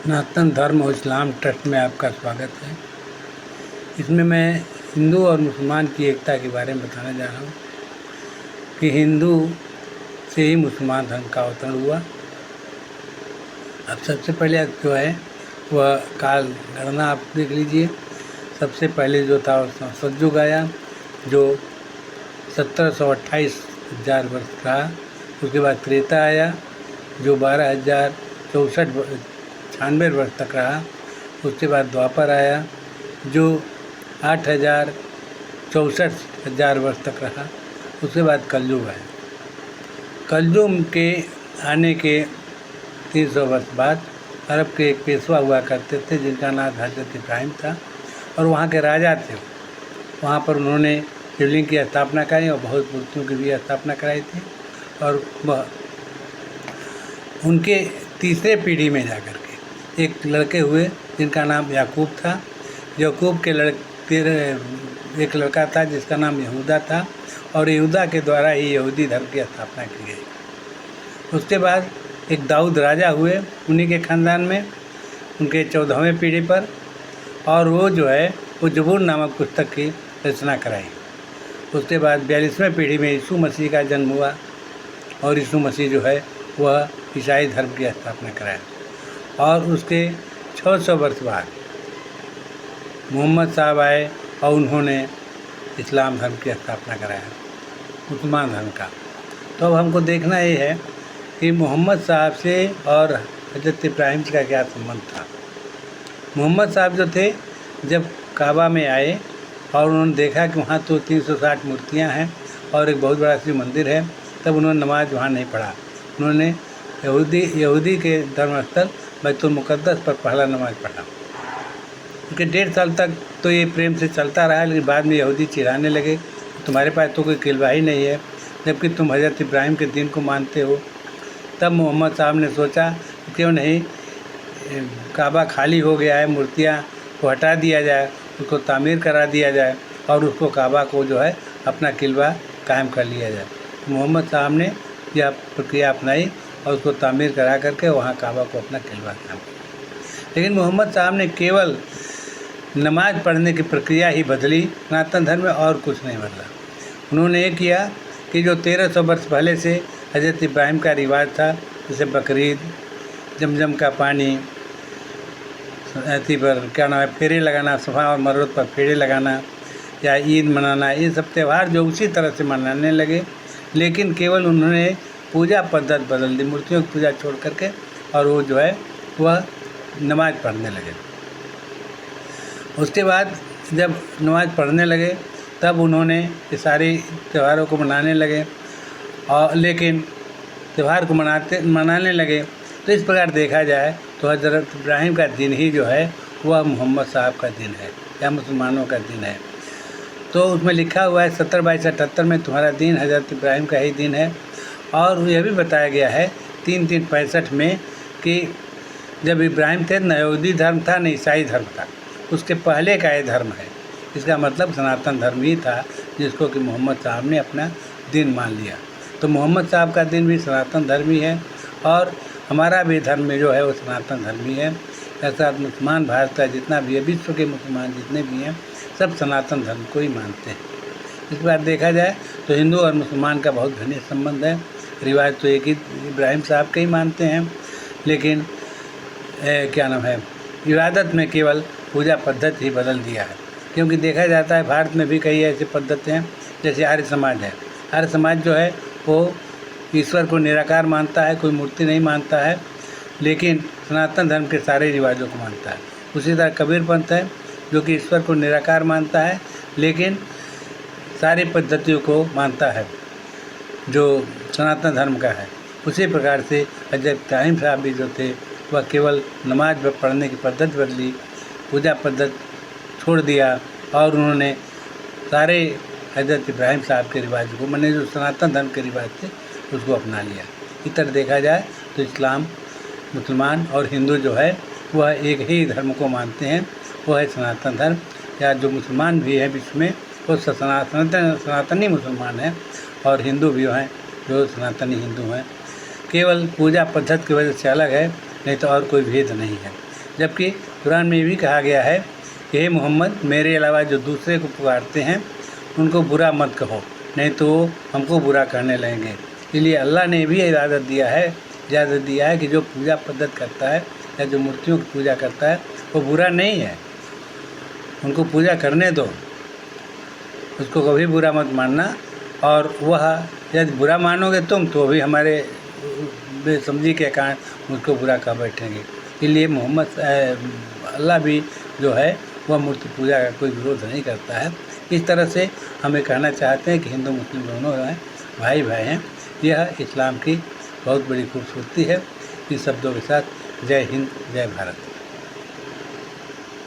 सनातन धर्म और इस्लाम ट्रस्ट में आपका स्वागत है। इसमें मैं हिंदू और मुसलमान की एकता के बारे में बताने जा रहा हूँ कि हिंदू से ही मुसलमान धर्म का अवतरण हुआ। अब सबसे पहले जो है वह काल गणना आप देख लीजिए। सबसे पहले जो था सतयुग आया, जो 1728,000 वर्ष रहा। उसके बाद त्रेता आया जो 12,096 वर्ष तक रहा। उसके बाद द्वापर आया जो 8,64,000 वर्ष तक रहा। उसके बाद कलयुग आया। कलयुग के आने के 300 वर्ष बाद अरब के एक पेशवा हुआ करते थे जिनका नाम हज़रत इब्राहिम था, और वहाँ के राजा थे। वहाँ पर उन्होंने शिवलिंग की स्थापना कराई और बहुत मूर्तियों की भी स्थापना कराई थी। और वह उनके तीसरे पीढ़ी में जाकर के एक लड़के हुए जिनका नाम याकूब था। याकूब के एक लड़का था जिसका नाम यहूदा था, और यहूदा के द्वारा ही यहूदी धर्म की स्थापना की गई। उसके बाद एक दाऊद राजा हुए उन्हीं के ख़ानदान में, उनके 14वें पीढ़ी पर, और वो जो है वो ज़बूर नामक पुस्तक की रचना कराई। उसके बाद 42वें पीढ़ी में यीशु मसीह का जन्म हुआ, और यीशु मसीह जो है वह ईसाई धर्म की स्थापना कराया। और उसके 600 वर्ष बाद मोहम्मद साहब आए और उन्होंने इस्लाम धर्म की स्थापना कराया, मुसलमान धर्म का। तो अब हमको देखना ये है कि मोहम्मद साहब से और हज़रत इब्राहिम का क्या संबंध था। मोहम्मद साहब जो थे, जब काबा में आए और उन्होंने देखा कि वहाँ तो 360 मूर्तियाँ हैं और एक बहुत बड़ा शिव मंदिर है, तब उन्होंने नमाज वहाँ नहीं पढ़ा। उन्होंने यहूदी के धर्मस्थल बैतुल मुक़द्दस पर पहला नमाज पढ़ा। क्योंकि 1.5 साल तक तो ये प्रेम से चलता रहा, लेकिन बाद में यहूदी चिढ़ाने लगे, तुम्हारे पास तो कोई किलवा ही नहीं है, जबकि तुम हज़रत इब्राहिम के दिन को मानते हो। तब मोहम्मद साहब ने सोचा क्यों नहीं, काबा खाली हो गया है, मूर्तियाँ को हटा दिया जाए, उसको तामीर करा दिया जाए और उसको काबा को जो है अपना किलवा कायम कर लिया जाए। मोहम्मद साहब ने यह प्रक्रिया अपनाई और उसको तामीर करा करके वहाँ काबा को अपना किलवा कायम किया। लेकिन मोहम्मद साहब ने केवल नमाज पढ़ने की प्रक्रिया ही बदली, सनातन धर्म में और कुछ नहीं बदला। उन्होंने ये किया कि जो 1300 वर्ष पहले से हज़रत इब्राहिम का रिवाज था, जैसे बकरीद, जमजम का पानी, अथी पर क्या नाम है, फेरे लगाना, सफ़ा और मरवत पर फेरे लगाना, या ईद मनाना, ये सब त्यौहार जो उसी तरह से मनाने लगे। लेकिन केवल उन्होंने पूजा पद्धति बदल दी, मूर्तियों की पूजा छोड़ करके, और वो जो है वह नमाज पढ़ने लगे। उसके बाद जब नमाज पढ़ने लगे तब उन्होंने ये सारे त्योहारों को मनाने लगे, और लेकिन त्यौहार को मनाने लगे तो इस प्रकार देखा जाए तो हज़रत इब्राहिम का दिन ही जो है वह मोहम्मद साहब का दिन है या मुसलमानों का दिन है। तो उसमें लिखा हुआ है 17/22/78 में तुम्हारा दिन हज़रत इब्राहिम का ही दिन है। और यह भी बताया गया है 3/3/65 में कि जब इब्राहिम थे न यहूदी धर्म था न ईसाई धर्म था, उसके पहले का ये धर्म है। इसका मतलब सनातन धर्म ही था जिसको कि मोहम्मद साहब ने अपना दिन मान लिया। तो मोहम्मद साहब का दिन भी सनातन धर्म ही है, और हमारा भी धर्म में जो है वो सनातन धर्म ही है। ऐसा मुसलमान भारत का जितना भी है, विश्व के मुसलमान जितने भी हैं, सब सनातन धर्म को ही मानते हैं। इस बार देखा जाए तो हिंदू और मुसलमान का बहुत घनिष्ठ संबंध है। रिवाज तो एक ही इब्राहिम साहब के ही मानते हैं, लेकिन क्या नाम है, इबादत में केवल पूजा पद्धति ही बदल दिया है। क्योंकि देखा जाता है भारत में भी कई ऐसी पद्धतियाँ हैं, जैसे आर्य समाज है। आर्य समाज जो है वो ईश्वर को निराकार मानता है, कोई मूर्ति नहीं मानता है, लेकिन सनातन धर्म के सारे रिवाजों को मानता है। उसी तरह कबीर पंथ है जो कि ईश्वर को निराकार मानता है, लेकिन सारी पद्धतियों को मानता है जो सनातन धर्म का है। उसी प्रकार से हज़रत इब्राहिम साहब भी जो थे वह केवल नमाज पढ़ने की पद्धति बदली, पूजा पद्धति छोड़ दिया, और उन्होंने सारे हज़रत इब्राहिम साहब के रिवाज को, मैंने जो सनातन धर्म के रिवाज थे उसको अपना लिया। इस तरह देखा जाए तो इस्लाम, मुसलमान और हिंदू जो है वह एक ही धर्म को मानते हैं, वह है सनातन धर्म। या जो मुसलमान भी है विश्व में वो सनातनी मुसलमान हैं, और हिंदू भी हैं जो सनातनी हिंदू हैं। केवल पूजा पद्धति की वजह से अलग है, नहीं तो और कोई भेद नहीं है। जबकि कुरान में ये भी कहा गया है कि हे मोहम्मद, मेरे अलावा जो दूसरे को पुकारते हैं उनको बुरा मत कहो, नहीं तो वो हमको बुरा करने लगेंगे। इसलिए अल्लाह ने भी इजाज़त दिया है कि जो पूजा पद्धत करता है या जो मूर्तियों की पूजा करता है वो बुरा नहीं है, उनको पूजा करने दो, उसको कभी बुरा मत मानना। और वह यदि बुरा मानोगे तुम तो भी हमारे बेसमझी के कारण मुझको बुरा कह बैठेंगे। इसलिए अल्लाह भी जो है वह मूर्ति पूजा का कोई विरोध नहीं करता है। इस तरह से हमें कहना चाहते हैं कि हिंदू मुस्लिम दोनों हैं, भाई हैं। यह इस्लाम की बहुत बड़ी खूबसूरती है। इन शब्दों के साथ जय हिंद, जय भारत।